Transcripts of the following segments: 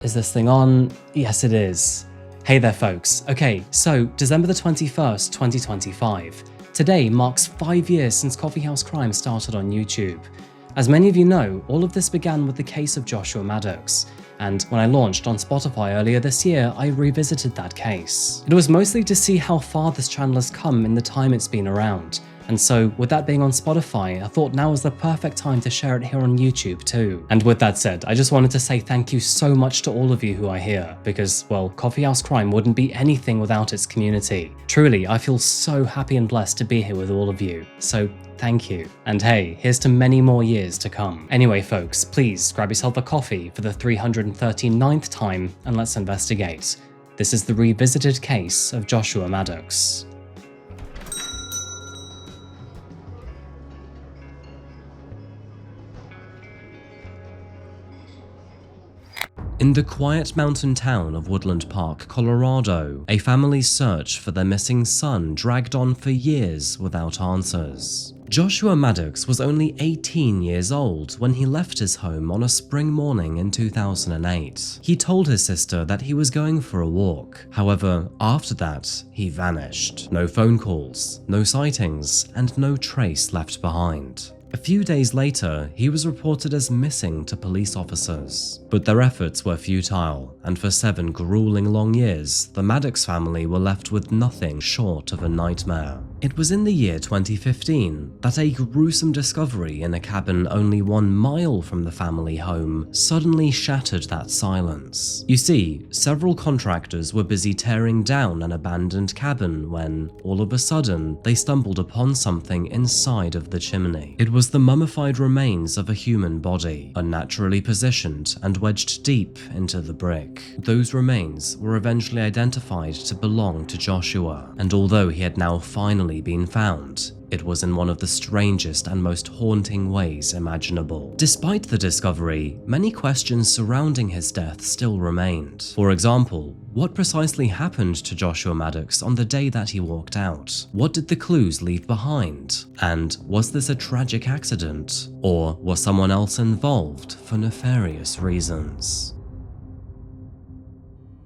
Is this thing on? Yes, it is. Hey there, folks. Okay, so December the 21st, 2025. Today marks 5 years since Coffeehouse crime started on YouTube. As many of you know, all of this began with the case of Joshua Maddux, and when I launched on Spotify earlier this year, I revisited that case. It was mostly to see how far this channel has come in the time it's been around, and so with that being on Spotify, I thought now was the perfect time to share it here on YouTube too. And with that said, I just wanted to say thank you so much to all of you who are here, because, well, Coffeehouse Crime wouldn't be anything without its community. Truly, I feel so happy and blessed to be here with all of you, so thank you. And hey, here's to many more years to come. Anyway folks, please grab yourself a coffee for the 339th time and let's investigate. This is the revisited case of Joshua Maddux. In the quiet mountain town of Woodland Park, Colorado, a family's search for their missing son dragged on for years without answers. Joshua Maddux was only 18 years old when he left his home on a spring morning in 2008. He told his sister that he was going for a walk. However, after that, he vanished. No phone calls, no sightings, and no trace left behind. A few days later, he was reported as missing to police officers. But their efforts were futile, and for 7 grueling long years, the Maddux family were left with nothing short of a nightmare. It was in the year 2015 that a gruesome discovery in a cabin only 1 mile from the family home suddenly shattered that silence. You see, several contractors were busy tearing down an abandoned cabin when, all of a sudden, they stumbled upon something inside of the chimney. It was the mummified remains of a human body, unnaturally positioned and wedged deep into the brick. Those remains were eventually identified to belong to Joshua, and although he had now finally been found, it was in one of the strangest and most haunting ways imaginable. Despite the discovery, many questions surrounding his death still remained. For example, what precisely happened to Joshua Maddux on the day that he walked out? What did the clues leave behind? And was this a tragic accident? Or was someone else involved for nefarious reasons?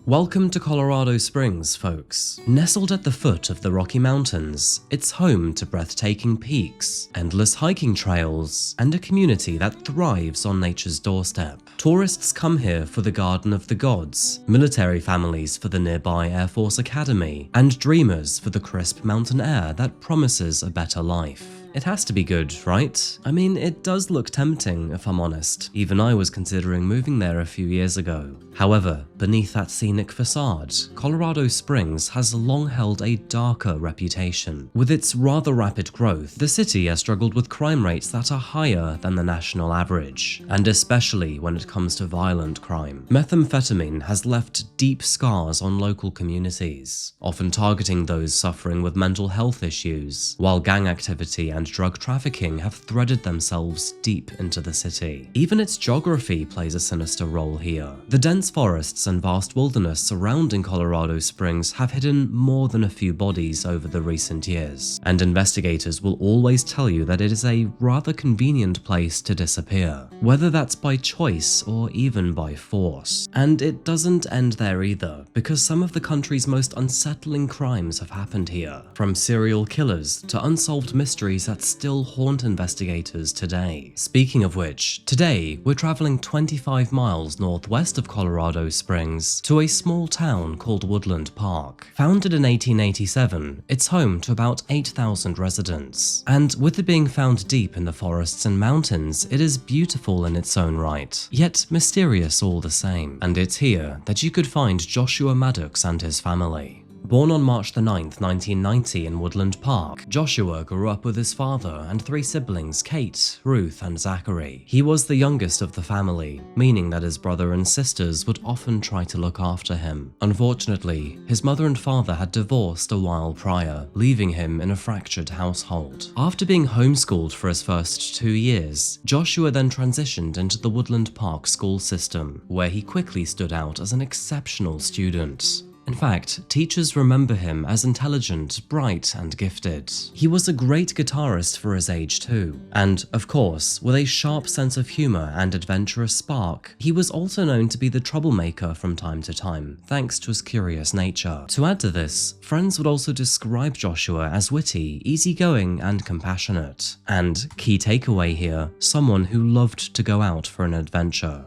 Welcome to Colorado Springs, folks. Nestled at the foot of the Rocky Mountains, it's home to breathtaking peaks, endless hiking trails, and a community that thrives on nature's doorstep. Tourists come here for the Garden of the Gods, military families for the nearby Air Force Academy, and dreamers for the crisp mountain air that promises a better life. It has to be good, right? I mean, it does look tempting, if I'm honest. Even I was considering moving there a few years ago. However, beneath that scenic facade, Colorado Springs has long held a darker reputation. With its rather rapid growth, the city has struggled with crime rates that are higher than the national average, and especially when it comes to violent crime. Methamphetamine has left deep scars on local communities, often targeting those suffering with mental health issues, while gang activity and drug trafficking have threaded themselves deep into the city. Even its geography plays a sinister role here. The dense forests and vast wilderness surrounding Colorado Springs have hidden more than a few bodies over the recent years, and investigators will always tell you that it is a rather convenient place to disappear, whether that's by choice or even by force. And it doesn't end there either, because some of the country's most unsettling crimes have happened here, from serial killers to unsolved mysteries that still haunt investigators today. Speaking of which, today we're traveling 25 miles northwest of Colorado Springs to a small town called Woodland Park. Founded in 1887, it's home to about 8,000 residents. And with it being found deep in the forests and mountains, it is beautiful in its own right, yet mysterious all the same. And it's here that you could find Joshua Maddux and his family. Born on March 9th, 1990 in Woodland Park, Joshua grew up with his father and 3 siblings, Kate, Ruth, and Zachary. He was the youngest of the family, meaning that his brother and sisters would often try to look after him. Unfortunately, his mother and father had divorced a while prior, leaving him in a fractured household. After being homeschooled for his first 2 years, Joshua then transitioned into the Woodland Park school system, where he quickly stood out as an exceptional student. In fact, teachers remember him as intelligent, bright, and gifted. He was a great guitarist for his age too, and, of course, with a sharp sense of humor and adventurous spark, he was also known to be the troublemaker from time to time, thanks to his curious nature. To add to this, friends would also describe Joshua as witty, easygoing, and compassionate. And, key takeaway here, someone who loved to go out for an adventure.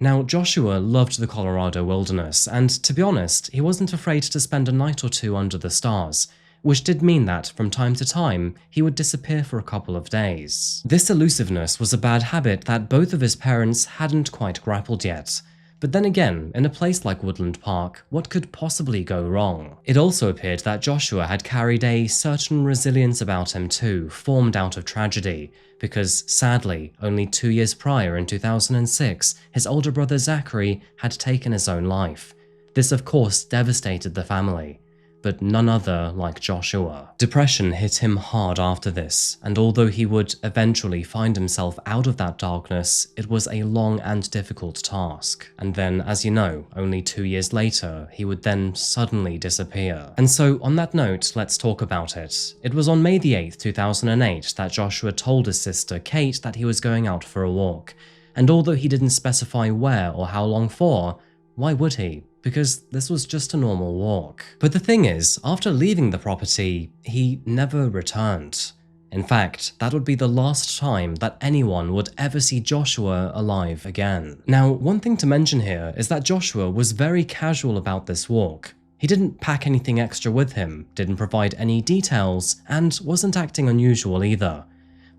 Now, Joshua loved the Colorado wilderness, and to be honest, he wasn't afraid to spend a night or two under the stars, which did mean that, from time to time, he would disappear for a couple of days. This elusiveness was a bad habit that both of his parents hadn't quite grappled yet. But then again, in a place like Woodland Park, what could possibly go wrong? It also appeared that Joshua had carried a certain resilience about him too, formed out of tragedy, because sadly, only 2 years prior in 2006, his older brother Zachary had taken his own life. This of course devastated the family, but none other like Joshua. Depression hit him hard after this, and although he would eventually find himself out of that darkness, it was a long and difficult task. And then, as you know, only 2 years later, he would then suddenly disappear. And so, on that note, let's talk about it. It was on May the 8th, 2008 that Joshua told his sister Kate that he was going out for a walk. And although he didn't specify where or how long for, why would he? Because this was just a normal walk. But the thing is, after leaving the property, he never returned. In fact, that would be the last time that anyone would ever see Joshua alive again. Now, one thing to mention here is that Joshua was very casual about this walk. He didn't pack anything extra with him, didn't provide any details, and wasn't acting unusual either.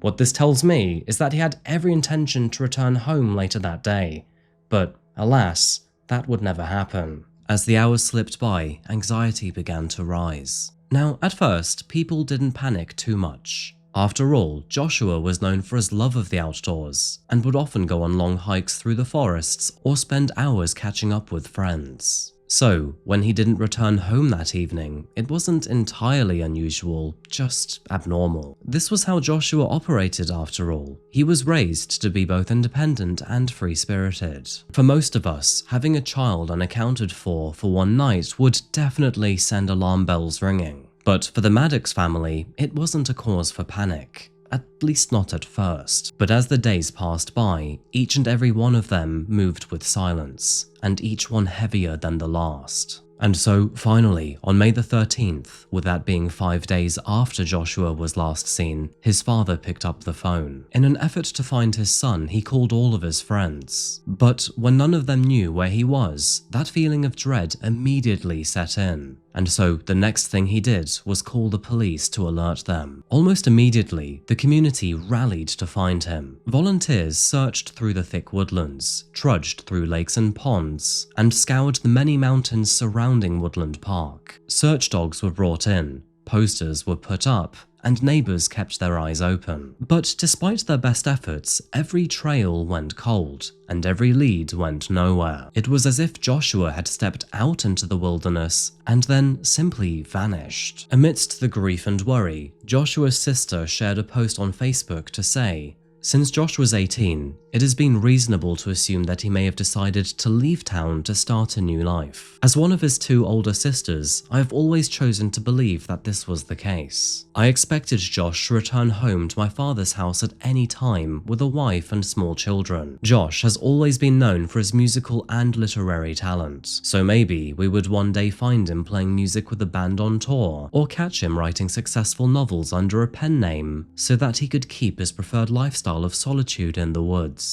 What this tells me is that he had every intention to return home later that day. But, alas, that would never happen. As the hours slipped by, anxiety began to rise. Now, at first, people didn't panic too much. After all, Joshua was known for his love of the outdoors, and would often go on long hikes through the forests or spend hours catching up with friends. So, when he didn't return home that evening, it wasn't entirely unusual, just abnormal. This was how Joshua operated after all. He was raised to be both independent and free-spirited. For most of us, having a child unaccounted for one night would definitely send alarm bells ringing. But for the Maddux family, it wasn't a cause for panic. At least not at first. But as the days passed by, each and every one of them moved with silence, and each one heavier than the last. And so, finally, on May the 13th, with that being 5 days after Joshua was last seen, his father picked up the phone. In an effort to find his son, he called all of his friends. But when none of them knew where he was, that feeling of dread immediately set in. And so the next thing he did was call the police to alert them. Almost immediately, the community rallied to find him. Volunteers searched through the thick woodlands, trudged through lakes and ponds, and scoured the many mountains surrounding Woodland Park. Search dogs were brought in, posters were put up, and neighbors kept their eyes open. But despite their best efforts, every trail went cold, and every lead went nowhere. It was as if Joshua had stepped out into the wilderness and then simply vanished. Amidst the grief and worry, Joshua's sister shared a post on Facebook to say, "Since Joshua's 18, it has been reasonable to assume that he may have decided to leave town to start a new life. As one of his 2 older sisters, I have always chosen to believe that this was the case. I expected Josh to return home to my father's house at any time with a wife and small children. Josh has always been known for his musical and literary talent, so maybe we would one day find him playing music with a band on tour, or catch him writing successful novels under a pen name so that he could keep his preferred lifestyle of solitude in the woods."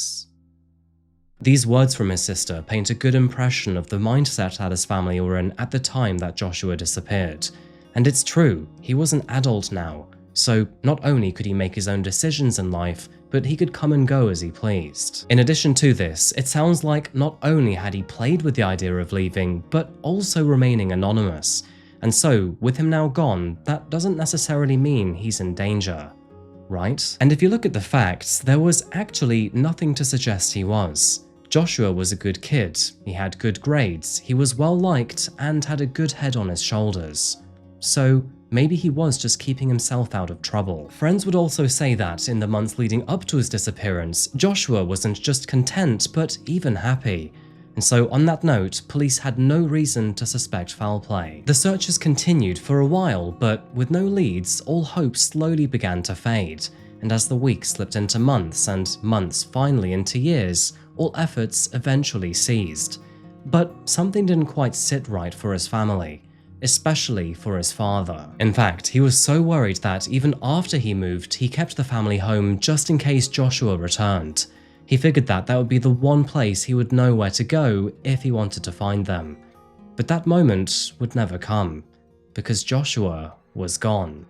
These words from his sister paint a good impression of the mindset that his family were in at the time that Joshua disappeared. And it's true, he was an adult now, so not only could he make his own decisions in life, but he could come and go as he pleased. In addition to this, it sounds like not only had he played with the idea of leaving, but also remaining anonymous. And so, with him now gone, that doesn't necessarily mean he's in danger. Right? And if you look at the facts, there was actually nothing to suggest he was. Joshua was a good kid, he had good grades, he was well liked, and had a good head on his shoulders. So maybe he was just keeping himself out of trouble. Friends would also say that in the months leading up to his disappearance, Joshua wasn't just content, but even happy. And so on that note, police had no reason to suspect foul play. The searches continued for a while, but with no leads, all hope slowly began to fade. And as the weeks slipped into months, and months finally into years, all efforts eventually ceased. But something didn't quite sit right for his family, especially for his father. In fact, he was so worried that even after he moved, he kept the family home just in case Joshua returned. He figured that would be the one place he would know where to go if he wanted to find them. But that moment would never come, because Joshua was gone.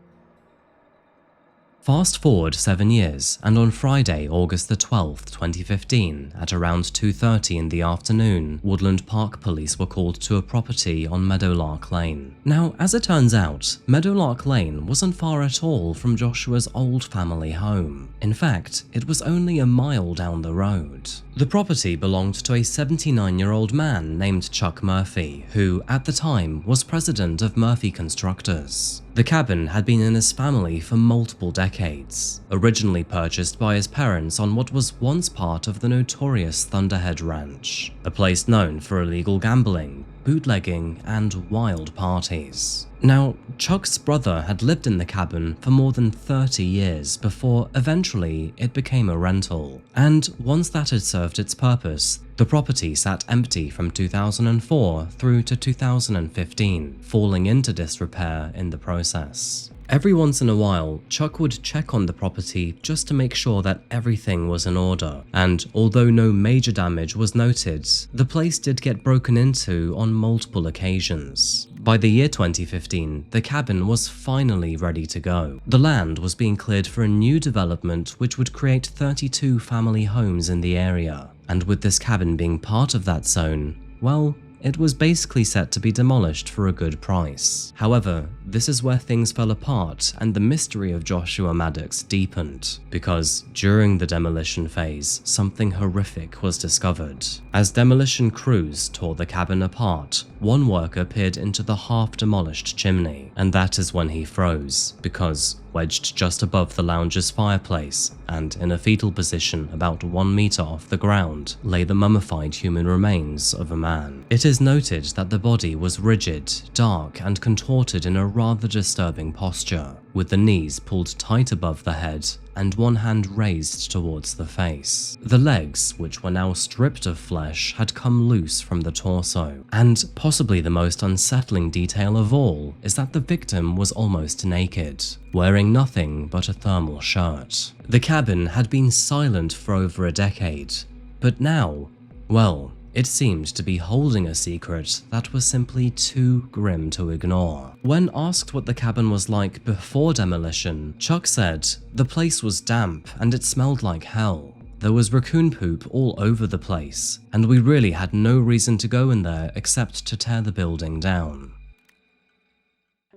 Fast forward 7 years, and on Friday, August the 12th, 2015, at around 2:30 in the afternoon, Woodland Park police were called to a property on Meadowlark Lane. Now, as it turns out, Meadowlark Lane wasn't far at all from Joshua's old family home. In fact, it was only a mile down the road. The property belonged to a 79-year-old man named Chuck Murphy, who, at the time, was president of Murphy Constructors. The cabin had been in his family for multiple decades, originally purchased by his parents on what was once part of the notorious Thunderhead Ranch, a place known for illegal gambling, bootlegging, and wild parties. Now, Chuck's brother had lived in the cabin for more than 30 years before eventually it became a rental, and once that had served its purpose, the property sat empty from 2004 through to 2015, falling into disrepair in the process. Every once in a while, Chuck would check on the property just to make sure that everything was in order, and although no major damage was noted, the place did get broken into on multiple occasions. By the year 2015, the cabin was finally ready to go. The land was being cleared for a new development which would create 32 family homes in the area, and with this cabin being part of that zone, well, it was basically set to be demolished for a good price. However, this is where things fell apart and the mystery of Joshua Maddux deepened, because during the demolition phase, something horrific was discovered. As demolition crews tore the cabin apart, one worker peered into the half-demolished chimney, and that is when he froze, because wedged just above the lounge's fireplace, and in a fetal position about 1 meter off the ground, lay the mummified human remains of a man. It is noted that the body was rigid, dark, and contorted in a rather disturbing posture, with the knees pulled tight above the head and one hand raised towards the face. The legs, which were now stripped of flesh, had come loose from the torso, and possibly the most unsettling detail of all is that the victim was almost naked, wearing nothing but a thermal shirt. The cabin had been silent for over a decade, but now, well, it seemed to be holding a secret that was simply too grim to ignore. When asked what the cabin was like before demolition, Chuck said, "The place was damp and it smelled like hell. There was raccoon poop all over the place, and we really had no reason to go in there except to tear the building down."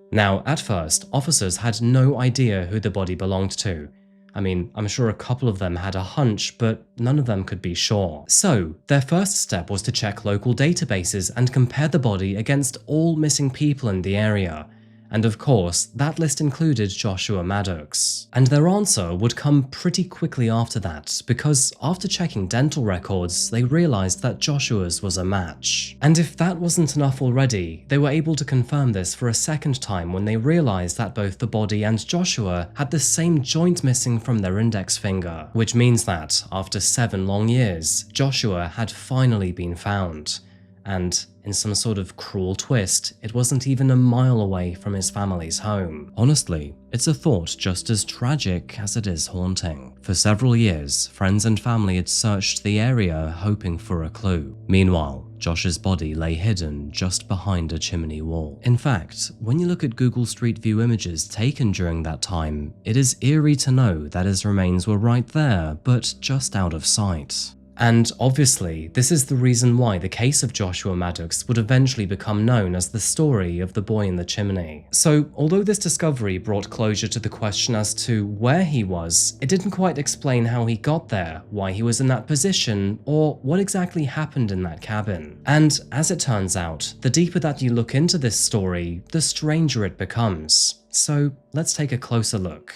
Now, at first, officers had no idea who the body belonged to. I mean, I'm sure a couple of them had a hunch, but none of them could be sure. So, their first step was to check local databases and compare the body against all missing people in the area. And of course, that list included Joshua Maddux. And their answer would come pretty quickly after that, because after checking dental records, they realized that Joshua's was a match. And if that wasn't enough already, they were able to confirm this for a second time when they realized that both the body and Joshua had the same joint missing from their index finger, which means that, after 7 long years, Joshua had finally been found. And in some sort of cruel twist, it wasn't even a mile away from his family's home. Honestly, it's a thought just as tragic as it is haunting. For several years, friends and family had searched the area hoping for a clue. Meanwhile, Josh's body lay hidden just behind a chimney wall. In fact, when you look at Google Street View images taken during that time, it is eerie to know that his remains were right there, but just out of sight. And obviously, this is the reason why the case of Joshua Maddux would eventually become known as the story of the boy in the chimney. So, although this discovery brought closure to the question as to where he was, it didn't quite explain how he got there, why he was in that position, or what exactly happened in that cabin. And as it turns out, the deeper that you look into this story, the stranger it becomes. So, let's take a closer look.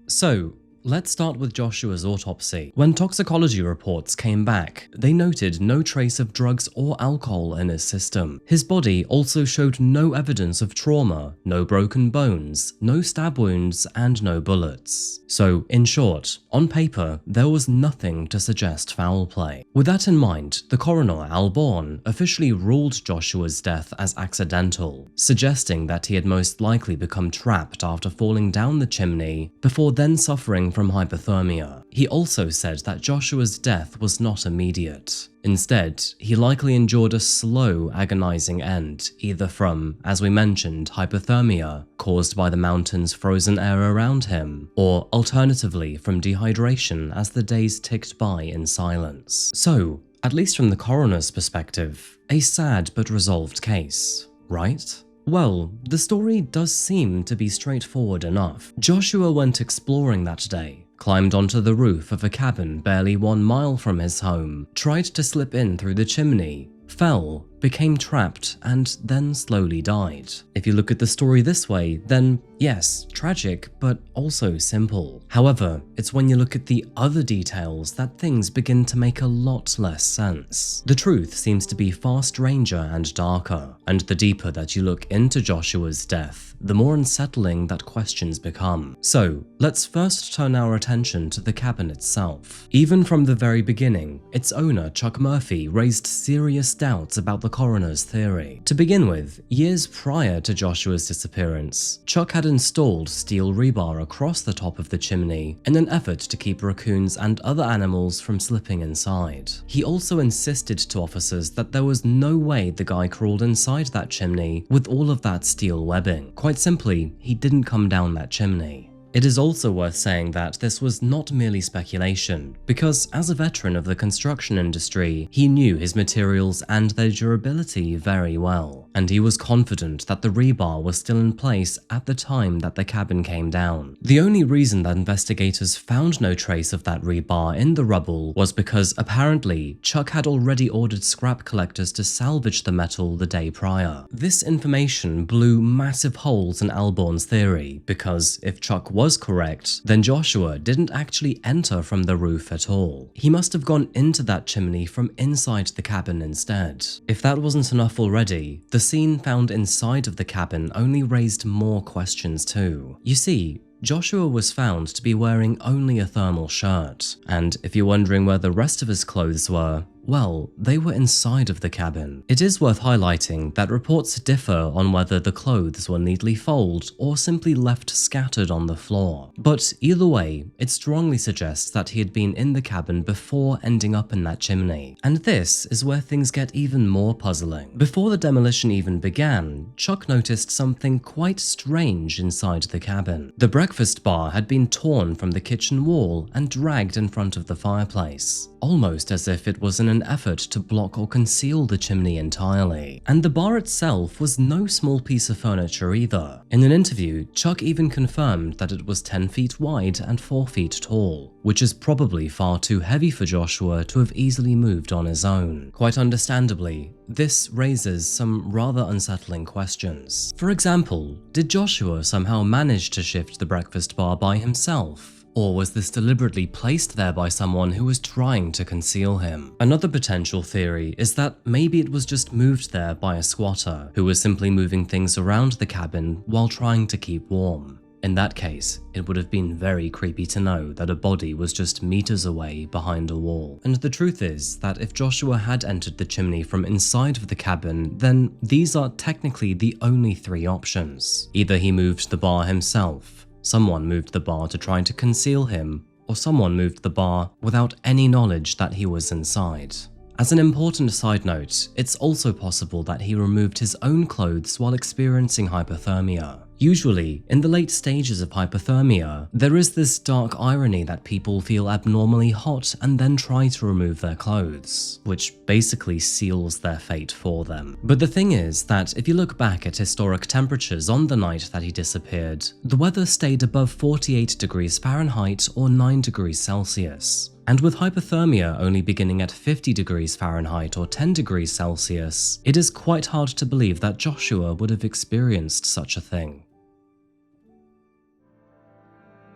So, let's start with Joshua's autopsy. When toxicology reports came back, they noted no trace of drugs or alcohol in his system. His body also showed no evidence of trauma, no broken bones, no stab wounds, and no bullets. So, in short, on paper, there was nothing to suggest foul play. With that in mind, the coroner, Al Bourne, officially ruled Joshua's death as accidental, suggesting that he had most likely become trapped after falling down the chimney before then suffering from hypothermia. He also said that Joshua's death was not immediate. Instead, he likely endured a slow, agonizing end, either from, as we mentioned, hypothermia, caused by the mountain's frozen air around him, or alternatively from dehydration as the days ticked by in silence. So, at least from the coroner's perspective, a sad but resolved case, right? Well, the story does seem to be straightforward enough. Joshua went exploring that day, climbed onto the roof of a cabin barely 1 mile from his home, tried to slip in through the chimney, fell, became trapped, and then slowly died. If you look at the story this way, then yes, tragic, but also simple. However, it's when you look at the other details that things begin to make a lot less sense. The truth seems to be far stranger and darker, and the deeper that you look into Joshua's death, the more unsettling that questions become. So, let's first turn our attention to the cabin itself. Even from the very beginning, its owner, Chuck Murphy, raised serious doubts about the coroner's theory. To begin with, years prior to Joshua's disappearance, Chuck had installed steel rebar across the top of the chimney in an effort to keep raccoons and other animals from slipping inside. He also insisted to officers that there was no way the guy crawled inside that chimney with all of that steel webbing. Quite simply, he didn't come down that chimney. It is also worth saying that this was not merely speculation, because as a veteran of the construction industry, he knew his materials and their durability very well, and he was confident that the rebar was still in place at the time that the cabin came down. The only reason that investigators found no trace of that rebar in the rubble was because apparently Chuck had already ordered scrap collectors to salvage the metal the day prior. This information blew massive holes in Al Bourne's theory, because if Chuck was correct, then Joshua didn't actually enter from the roof at all. He must have gone into that chimney from inside the cabin instead. If that wasn't enough already, the scene found inside of the cabin only raised more questions too. You see, Joshua was found to be wearing only a thermal shirt, and if you're wondering where the rest of his clothes were, well, they were inside of the cabin. It is worth highlighting that reports differ on whether the clothes were neatly folded or simply left scattered on the floor. But either way, it strongly suggests that he had been in the cabin before ending up in that chimney. And this is where things get even more puzzling. Before the demolition even began, Chuck noticed something quite strange inside the cabin. The breakfast bar had been torn from the kitchen wall and dragged in front of the fireplace, almost as if it was in an effort to block or conceal the chimney entirely. And the bar itself was no small piece of furniture either. In an interview, Chuck even confirmed that it was 10 feet wide and 4 feet tall, which is probably far too heavy for Joshua to have easily moved on his own. Quite understandably, this raises some rather unsettling questions. For example, did Joshua somehow manage to shift the breakfast bar by himself? Or was this deliberately placed there by someone who was trying to conceal him? Another potential theory is that maybe it was just moved there by a squatter who was simply moving things around the cabin while trying to keep warm. In that case, it would have been very creepy to know that a body was just meters away behind a wall. And the truth is that if Joshua had entered the chimney from inside of the cabin, then these are technically the only 3 options. Either he moved the bar himself, someone moved the bar to try to conceal him, or someone moved the bar without any knowledge that he was inside. As an important side note, it's also possible that he removed his own clothes while experiencing hypothermia. Usually, in the late stages of hypothermia, there is this dark irony that people feel abnormally hot and then try to remove their clothes, which basically seals their fate for them. But the thing is that if you look back at historic temperatures on the night that he disappeared, the weather stayed above 48 degrees Fahrenheit or 9 degrees Celsius. And with hypothermia only beginning at 50 degrees Fahrenheit or 10 degrees Celsius, it is quite hard to believe that Joshua would have experienced such a thing.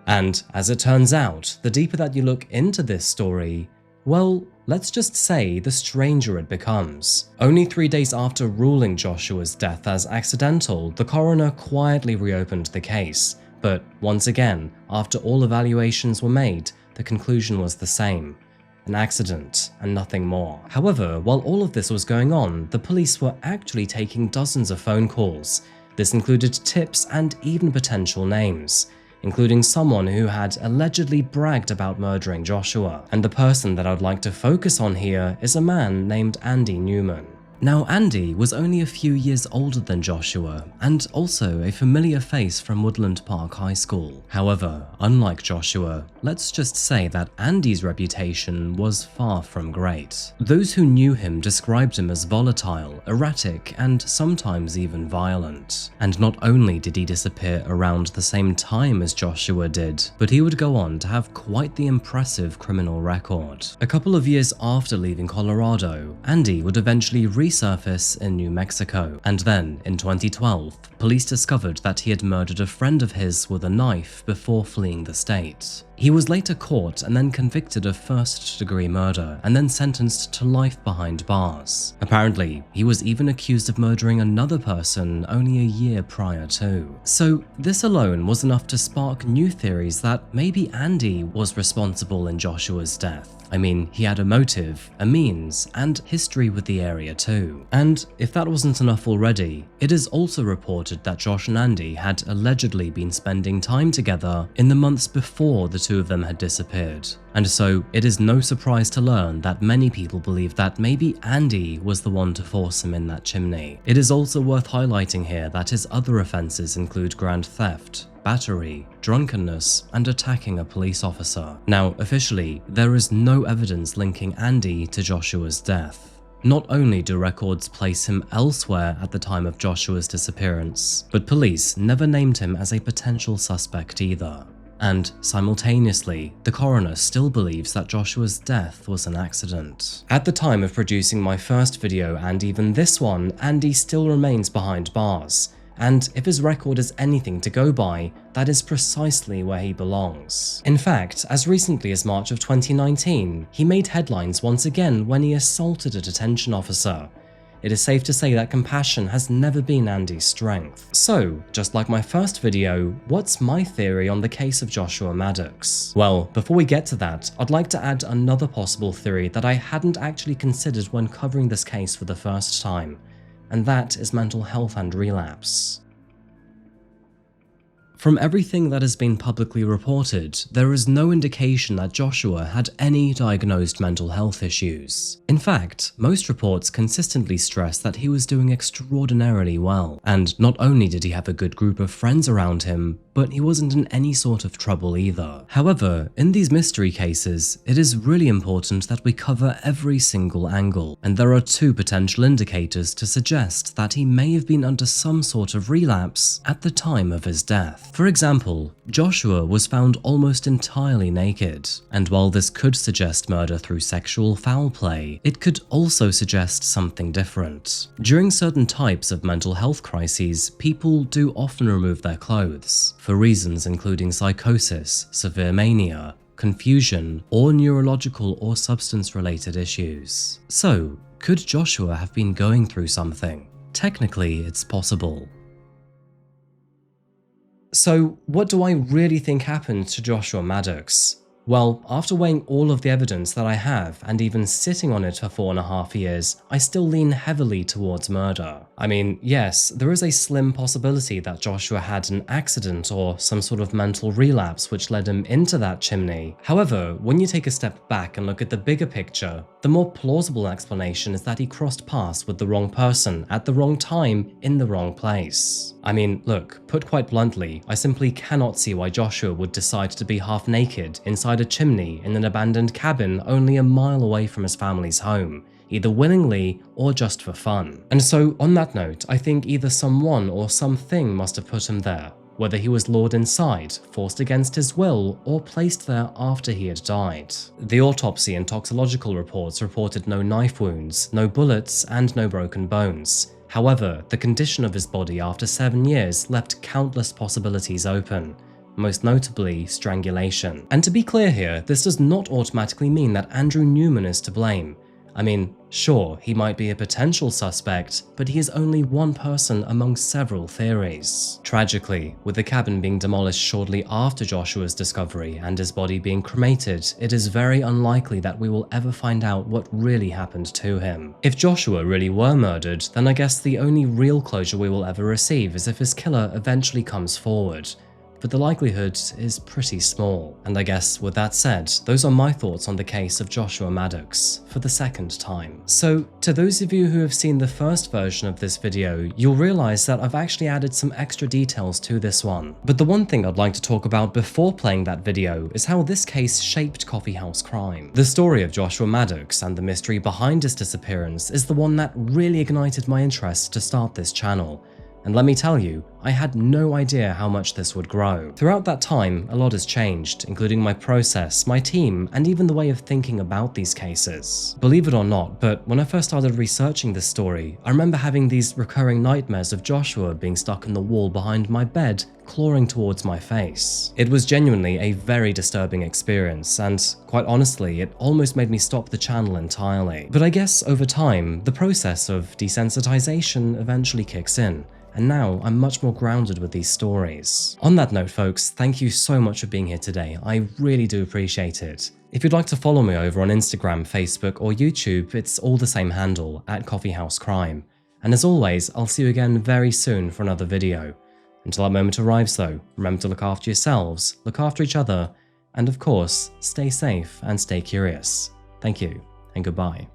And as it turns out, the deeper that you look into this story, well, let's just say the stranger it becomes. Only 3 days after ruling Joshua's death as accidental, the coroner quietly reopened the case. But once again, after all evaluations were made, the conclusion was the same: an accident and nothing more. However, while all of this was going on, the police were actually taking dozens of phone calls. This included tips and even potential names, including someone who had allegedly bragged about murdering Joshua. And the person that I'd like to focus on here is a man named Andy Newman. Now, Andy was only a few years older than Joshua, and also a familiar face from Woodland Park High School. However, unlike Joshua, let's just say that Andy's reputation was far from great. Those who knew him described him as volatile, erratic, and sometimes even violent. And not only did he disappear around the same time as Joshua did, but he would go on to have quite the impressive criminal record. A couple of years after leaving Colorado, Andy would eventually resurface in New Mexico, and then in 2012, police discovered that he had murdered a friend of his with a knife before fleeing the state. He was later caught and then convicted of first-degree murder and then sentenced to life behind bars. Apparently, he was even accused of murdering another person only a year prior to. So this alone was enough to spark new theories that maybe Andy was responsible in Joshua's death. I mean, he had a motive, a means, and history with the area too. And if that wasn't enough already, it is also reported that Josh and Andy had allegedly been spending time together in the months before the two of them had disappeared. And so it is no surprise to learn that many people believe that maybe Andy was the one to force him in that chimney. It is also worth highlighting here that his other offenses include grand theft, battery, drunkenness, and attacking a police officer. Now, officially, there is no evidence linking Andy to Joshua's death. Not only do records place him elsewhere at the time of Joshua's disappearance, but police never named him as a potential suspect either. And simultaneously, the coroner still believes that Joshua's death was an accident. At the time of producing my first video and even this one, Andy still remains behind bars. And if his record is anything to go by, that is precisely where he belongs. In fact, as recently as March of 2019, he made headlines once again when he assaulted a detention officer. It is safe to say that compassion has never been Andy's strength. So, just like my first video, what's my theory on the case of Joshua Maddux? Well, before we get to that, I'd like to add another possible theory that I hadn't actually considered when covering this case for the first time, and that is mental health and relapse. From everything that has been publicly reported, there is no indication that Joshua had any diagnosed mental health issues. In fact, most reports consistently stress that he was doing extraordinarily well, and not only did he have a good group of friends around him, but he wasn't in any sort of trouble either. However, in these mystery cases, it is really important that we cover every single angle, and there are two potential indicators to suggest that he may have been under some sort of relapse at the time of his death. For example, Joshua was found almost entirely naked, and while this could suggest murder through sexual foul play, it could also suggest something different. During certain types of mental health crises, people do often remove their clothes, for reasons including psychosis, severe mania, confusion, or neurological or substance-related issues. So, could Joshua have been going through something? Technically, it's possible. So, what do I really think happened to Joshua Maddux? Well, after weighing all of the evidence that I have, and even sitting on it for 4.5 years, I still lean heavily towards murder. I mean, yes, there is a slim possibility that Joshua had an accident or some sort of mental relapse which led him into that chimney. However, when you take a step back and look at the bigger picture, the more plausible explanation is that he crossed paths with the wrong person at the wrong time in the wrong place. I mean, look, put quite bluntly, I simply cannot see why Joshua would decide to be half naked inside a chimney in an abandoned cabin only a mile away from his family's home, either willingly or just for fun. And so, on that note, I think either someone or something must have put him there, whether he was lured inside, forced against his will, or placed there after he had died. The autopsy and toxicological reports reported no knife wounds, no bullets, and no broken bones. However, the condition of his body after 7 years left countless possibilities open. most notably strangulation. And to be clear here, this does not automatically mean that Andrew Newman is to blame. I mean, sure, he might be a potential suspect, but he is only one person among several theories. Tragically, with the cabin being demolished shortly after Joshua's discovery and his body being cremated, it is very unlikely that we will ever find out what really happened to him. If Joshua really were murdered, then I guess the only real closure we will ever receive is if his killer eventually comes forward. But the likelihood is pretty small. And I guess with that said, those are my thoughts on the case of Joshua Maddux for the second time. So to those of you who have seen the first version of this video, you'll realize that I've actually added some extra details to this one. But the one thing I'd like to talk about before playing that video is how this case shaped Coffeehouse crime. The story of Joshua Maddux and the mystery behind his disappearance is the one that really ignited my interest to start this channel. And let me tell you, I had no idea how much this would grow. Throughout that time, a lot has changed, including my process, my team, and even the way of thinking about these cases. Believe it or not, but when I first started researching this story, I remember having these recurring nightmares of Joshua being stuck in the wall behind my bed, clawing towards my face. It was genuinely a very disturbing experience, and quite honestly, it almost made me stop the channel entirely. But I guess over time, the process of desensitization eventually kicks in. And now I'm much more grounded with these stories. On that note, folks, thank you so much for being here today. I really do appreciate it. If you'd like to follow me over on Instagram, Facebook, or YouTube, it's all the same handle, @CoffeehouseCrime. And as always, I'll see you again very soon for another video. Until that moment arrives though, remember to look after yourselves, look after each other, and of course, stay safe and stay curious. Thank you, and goodbye.